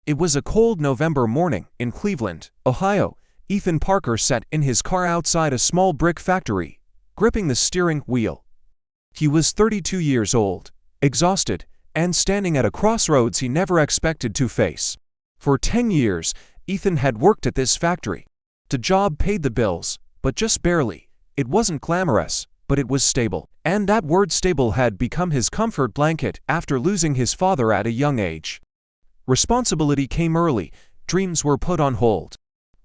It was a cold November morning in Cleveland, Ohio. Ethan Parker sat in his car outside a small brick factory, gripping the steering wheel. He was 32 years old, exhausted, and standing at a crossroads he never expected to face. For 10 years, Ethan had worked at this factory. The job paid the bills, but just barely. It wasn't glamorous, but it was stable. And that word stable had become his comfort blanket after losing his father at a young age. Responsibility came early, dreams were put on hold.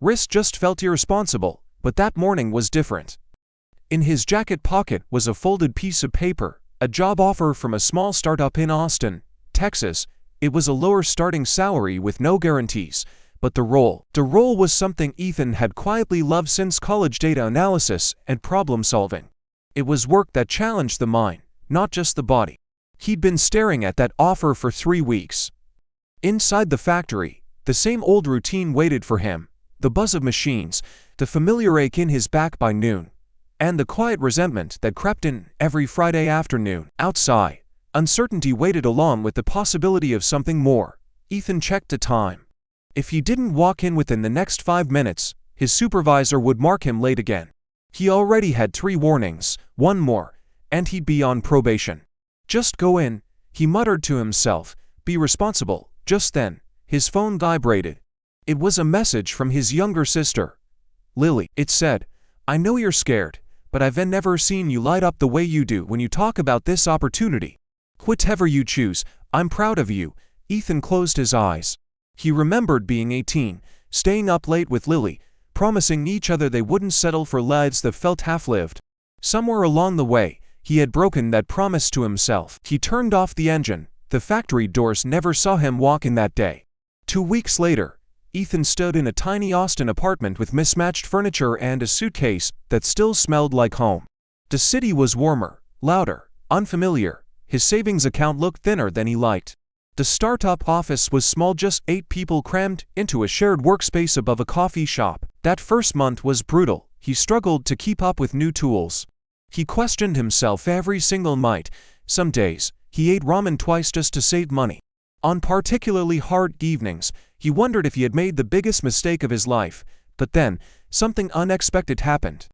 Risk just felt irresponsible, but that morning was different. In his jacket pocket was a folded piece of paper, a job offer from a small startup in Austin, Texas. It was a lower starting salary with no guarantees, but the role was something Ethan had quietly loved since college: data analysis and problem solving. It was work that challenged the mind, not just the body. He'd been staring at that offer for 3 weeks. Inside the factory, the same old routine waited for him, the buzz of machines, the familiar ache in his back by noon, and the quiet resentment that crept in every Friday afternoon. Outside, uncertainty waited along with the possibility of something more. Ethan checked the time. If he didn't walk in within the next 5 minutes, his supervisor would mark him late again. He already had 3 warnings, 1 more, and he'd be on probation. Just go in, he muttered to himself, be responsible. Just then, his phone vibrated. It was a message from his younger sister, Lily. It said, "I know you're scared, but I've never seen you light up the way you do when you talk about this opportunity. Whatever you choose, I'm proud of you." Ethan closed his eyes. He remembered being 18, staying up late with Lily, promising each other they wouldn't settle for lives that felt half-lived. Somewhere along the way, he had broken that promise to himself. He turned off the engine. The factory doors never saw him walk in that day. 2 weeks later, Ethan stood in a tiny Austin apartment with mismatched furniture and a suitcase that still smelled like home. The city was warmer, louder, unfamiliar. His savings account looked thinner than he liked. The startup office was small, just 8 people crammed into a shared workspace above a coffee shop. That first month was brutal. He struggled to keep up with new tools. He questioned himself every single night. Some days, he ate ramen twice just to save money. On particularly hard evenings, he wondered if he had made the biggest mistake of his life. But then, something unexpected happened.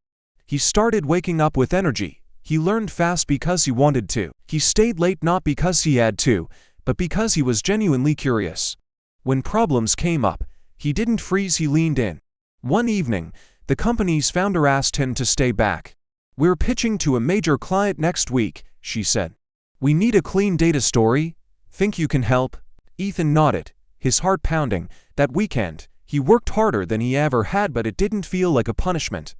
He started waking up with energy. He learned fast because he wanted to. He stayed late not because he had to, but because he was genuinely curious. When problems came up, he didn't freeze, he leaned in. One evening, the company's founder asked him to stay back. "We're pitching to a major client next week," she said. "We need a clean data story. Think you can help?" Ethan nodded, his heart pounding. That weekend, he worked harder than he ever had, but it didn't feel like a punishment.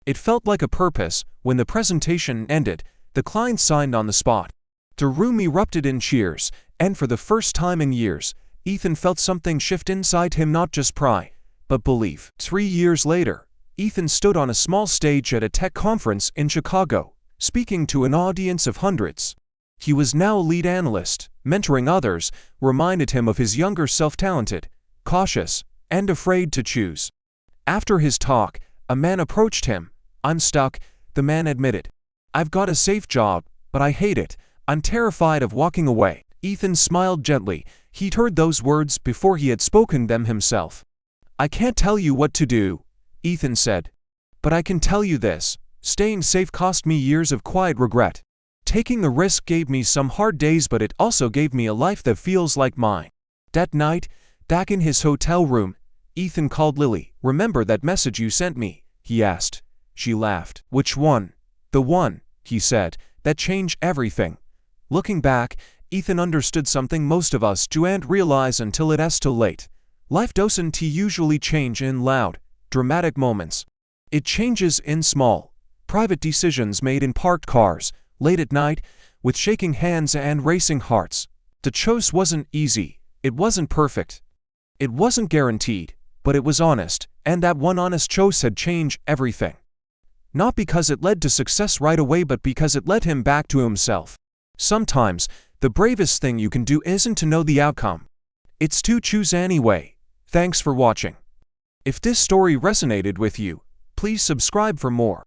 It felt like a purpose. When the presentation ended, the client signed on the spot. The room erupted in cheers, and for the first time in years, Ethan felt something shift inside him, not just pride, but belief. 3 years later, Ethan stood on a small stage at a tech conference in Chicago, speaking to an audience of hundreds. He was now a lead analyst. Mentoring others reminded him of his younger self, talented, cautious, and afraid to choose. After his talk, a man approached him. "I'm stuck," the man admitted. "I've got a safe job, but I hate it. I'm terrified of walking away." Ethan smiled gently. He'd heard those words before he had spoken them himself. "I can't tell you what to do," Ethan said. "But I can tell you this. Staying safe cost me years of quiet regret. Taking the risk gave me some hard days, but it also gave me a life that feels like mine." That night, back in his hotel room, Ethan called Lily. "Remember that message you sent me?" he asked. She laughed. "Which one?" "The one," he said, "that changed everything." Looking back, Ethan understood something most of us don't realize until it's too late. Life doesn't usually change in loud, dramatic moments. It changes in small, private decisions made in parked cars, late at night, with shaking hands and racing hearts. The choice wasn't easy. It wasn't perfect. It wasn't guaranteed, but it was honest, and that one honest choice had changed everything. Not because it led to success right away, but because it led him back to himself. Sometimes, the bravest thing you can do isn't to know the outcome. It's to choose anyway. Thanks for watching. If this story resonated with you, please subscribe for more.